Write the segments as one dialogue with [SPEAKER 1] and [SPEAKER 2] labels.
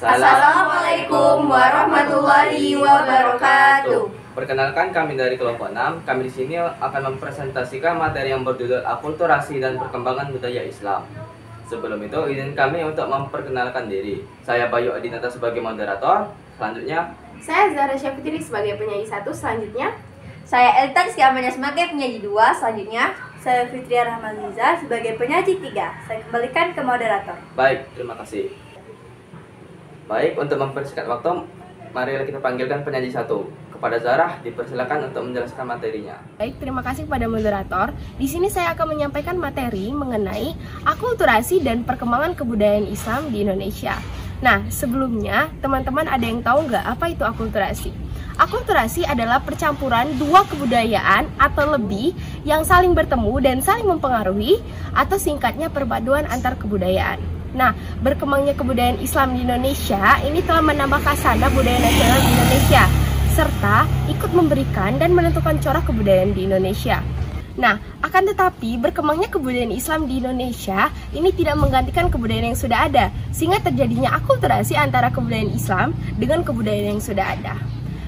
[SPEAKER 1] Assalamualaikum warahmatullahi wabarakatuh.
[SPEAKER 2] Perkenalkan, kami dari kelompok 6. Kami di sini akan mempresentasikan materi yang berjudul Akulturasi dan Perkembangan Budaya Islam. Sebelum itu, izin kami untuk memperkenalkan diri. Saya Bayu Adinata sebagai moderator. Selanjutnya,
[SPEAKER 3] saya Zahra Syafitri sebagai penyanyi 1. Selanjutnya,
[SPEAKER 1] saya Eltan Siamanya sebagai penyanyi 2. Selanjutnya,
[SPEAKER 4] saya Fitria Rahmaniza sebagai penyaji 3. Saya kembalikan ke moderator.
[SPEAKER 2] Baik, terima kasih. Baik, untuk mempersingkat waktu, mari kita panggilkan penyanyi 1. Kepada Zahra, dipersilakan untuk menjelaskan materinya.
[SPEAKER 3] Baik, terima kasih kepada moderator. Di sini saya akan menyampaikan materi mengenai akulturasi dan perkembangan kebudayaan Islam di Indonesia. Nah, sebelumnya, teman-teman ada yang tahu nggak apa itu akulturasi? Akulturasi adalah percampuran dua kebudayaan atau lebih yang saling bertemu dan saling mempengaruhi, atau singkatnya perpaduan antar kebudayaan. Nah, berkembangnya kebudayaan Islam di Indonesia ini telah menambah khasana budaya nasional di Indonesia, serta ikut memberikan dan menentukan corak kebudayaan di Indonesia. Nah, akan tetapi berkembangnya kebudayaan Islam di Indonesia ini tidak menggantikan kebudayaan yang sudah ada, sehingga terjadinya akulturasi antara kebudayaan Islam dengan kebudayaan yang sudah ada.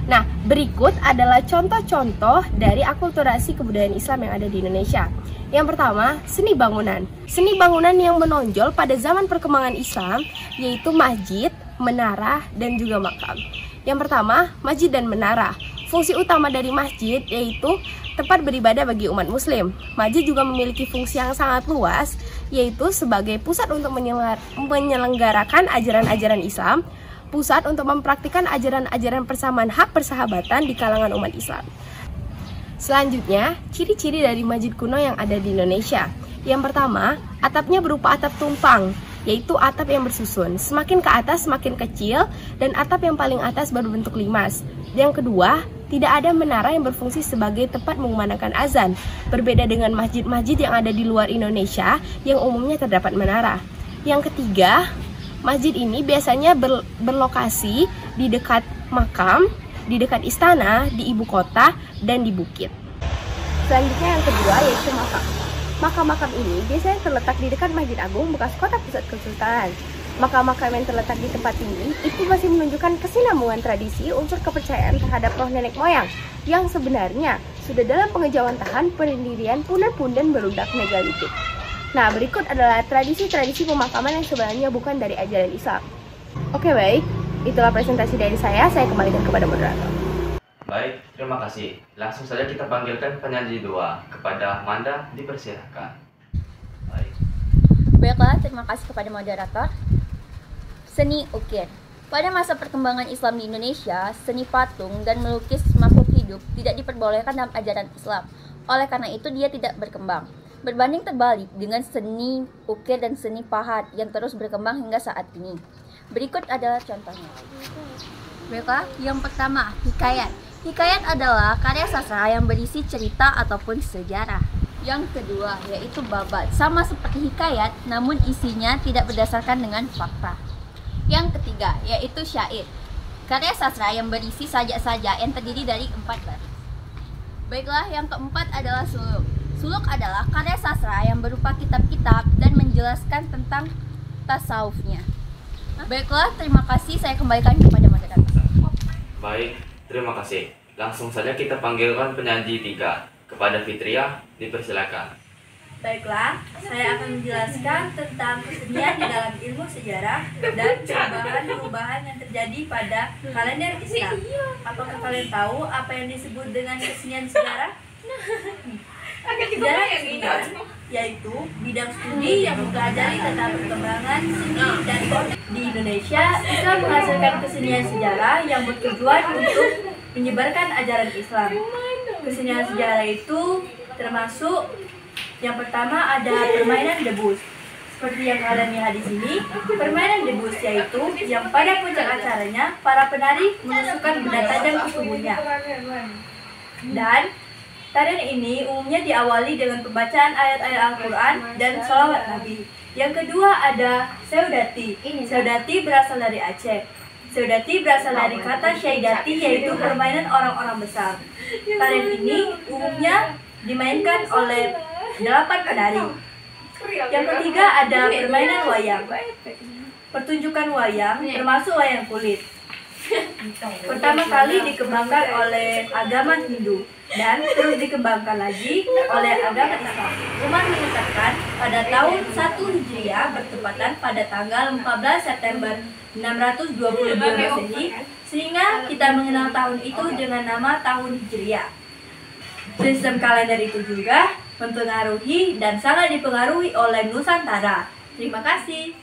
[SPEAKER 3] Nah, berikut adalah contoh-contoh dari akulturasi kebudayaan Islam yang ada di Indonesia. Yang pertama, seni bangunan. Seni bangunan yang menonjol pada zaman perkembangan Islam yaitu masjid, menara, dan juga makam. Yang pertama, masjid dan menara. Fungsi utama dari masjid yaitu tempat beribadah bagi umat muslim. Masjid juga memiliki fungsi yang sangat luas, yaitu sebagai pusat untuk menyelenggarakan ajaran-ajaran Islam, pusat untuk mempraktikkan ajaran-ajaran persamaan hak persahabatan di kalangan umat Islam. Selanjutnya, ciri-ciri dari masjid kuno yang ada di Indonesia. Yang pertama, atapnya berupa atap tumpang, yaitu atap yang bersusun. Semakin ke atas semakin kecil, dan atap yang paling atas berbentuk limas. Yang kedua, tidak ada menara yang berfungsi sebagai tempat mengumandangkan azan. Berbeda dengan masjid-masjid yang ada di luar Indonesia, yang umumnya terdapat menara. Yang ketiga, masjid ini biasanya berlokasi di dekat makam, di dekat istana, di ibu kota, dan di bukit. Selanjutnya yang kedua yaitu makam. Makam-makam ini biasanya terletak di dekat Masjid Agung bekas kota pusat kesultanan. Makam-makam yang terletak di tempat ini itu masih menunjukkan kesinambungan tradisi unsur kepercayaan terhadap roh nenek moyang yang sebenarnya sudah dalam pengejauhan tahan pendirian punden-punden berudak megalitik. Nah, berikut adalah tradisi-tradisi pemakaman yang sebenarnya bukan dari ajaran Islam. Oke, baik. Itulah presentasi dari saya kembalikan kepada moderator.
[SPEAKER 2] Baik, terima kasih. Langsung saja kita panggilkan penyanyi 2. Kepada Manda, dipersilakan. Baik.
[SPEAKER 1] Baiklah, terima kasih kepada moderator. Seni ukir. Pada masa perkembangan Islam di Indonesia, seni patung dan melukis makhluk hidup tidak diperbolehkan dalam ajaran Islam. Oleh karena itu, dia tidak berkembang. Berbanding terbalik dengan seni ukir dan seni pahat yang terus berkembang hingga saat ini. Berikut adalah contohnya.
[SPEAKER 4] Baiklah, yang pertama, hikayat. Hikayat adalah karya sastra yang berisi cerita ataupun sejarah.
[SPEAKER 1] Yang kedua yaitu babat, sama seperti hikayat namun isinya tidak berdasarkan dengan fakta.
[SPEAKER 4] Yang ketiga yaitu syair, karya sastra yang berisi sajak-sajak yang terdiri dari 4 baris. Baiklah, yang keempat adalah suluk. Suluk adalah karya sastra yang berupa kitab-kitab dan menjelaskan tentang tasawufnya. Baiklah, terima kasih, saya kembalikan kepada moderator.
[SPEAKER 2] Baik, terima kasih. Langsung saja kita panggilkan penyanyi 3. Kepada Fitria, dipersilakan.
[SPEAKER 4] Baiklah, saya akan menjelaskan tentang kesenian di dalam ilmu sejarah dan perubahan-perubahan yang terjadi pada kalender Islam. Apakah kalian tahu apa yang disebut dengan kesenian sejarah? Sejarah kesenian yaitu bidang studi yang mempelajari tentang perkembangan seni dan budaya. Di Indonesia, Islam menghasilkan kesenian sejarah yang bertujuan untuk menyebarkan ajaran Islam. Kesenian sejarah itu termasuk yang pertama ada permainan debus. Seperti yang kalian lihat di sini, permainan debus yaitu yang pada puncak acaranya para penari menusukkan benda tajam ke tubuhnya. Dan tarian ini umumnya diawali dengan pembacaan ayat-ayat Al-Quran dan sholawat Nabi. Yang kedua ada seudati. Seudati berasal dari Aceh. Seudati berasal dari kata syaidati, yaitu permainan orang-orang besar. Tarian ini umumnya dimainkan oleh 8 penari. Yang ketiga ada permainan wayang. pertunjukan wayang, termasuk wayang kulit. Pertama kali dikembangkan oleh agama Hindu dan terus dikembangkan lagi oleh agama Islam. Umar menetapkan pada tahun 1 Hijriah bertepatan pada tanggal 14 September 622 Masehi, sehingga kita mengenal tahun itu dengan nama tahun Hijriah. Sistem kalender itu juga mempengaruhi dan sangat dipengaruhi oleh Nusantara. Terima kasih.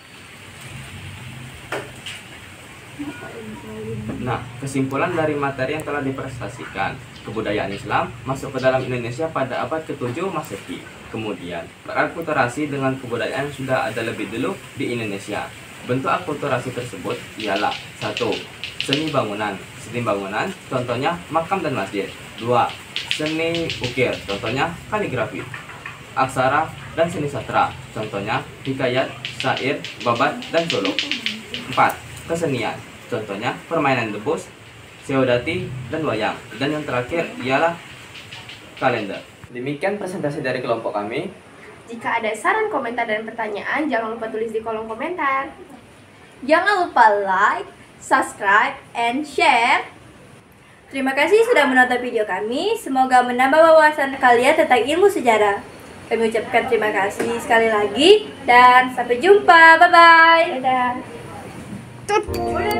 [SPEAKER 2] Nah, kesimpulan dari materi yang telah dipresentasikan, kebudayaan Islam masuk ke dalam Indonesia pada abad ke-7 Masehi. Kemudian, berakulturasi dengan kebudayaan yang sudah ada lebih dulu di Indonesia. Bentuk akulturasi tersebut ialah 1. Seni bangunan. Seni bangunan, contohnya makam dan masjid. 2. Seni ukir, contohnya kaligrafi. Aksara dan seni sastra, contohnya hikayat, syair, babat, dan suluk. 4. Kesenian, contohnya permainan debus, seodati, dan wayang. Dan yang terakhir ialah kalender. Demikian presentasi dari kelompok kami.
[SPEAKER 3] Jika ada saran, komentar, dan pertanyaan, jangan lupa tulis di kolom komentar.
[SPEAKER 4] Jangan lupa like, subscribe, and share. Terima kasih sudah menonton video kami. Semoga menambah wawasan kalian tentang ilmu sejarah. Kami ucapkan terima kasih sekali lagi dan sampai jumpa. Bye-bye.
[SPEAKER 3] Dadah.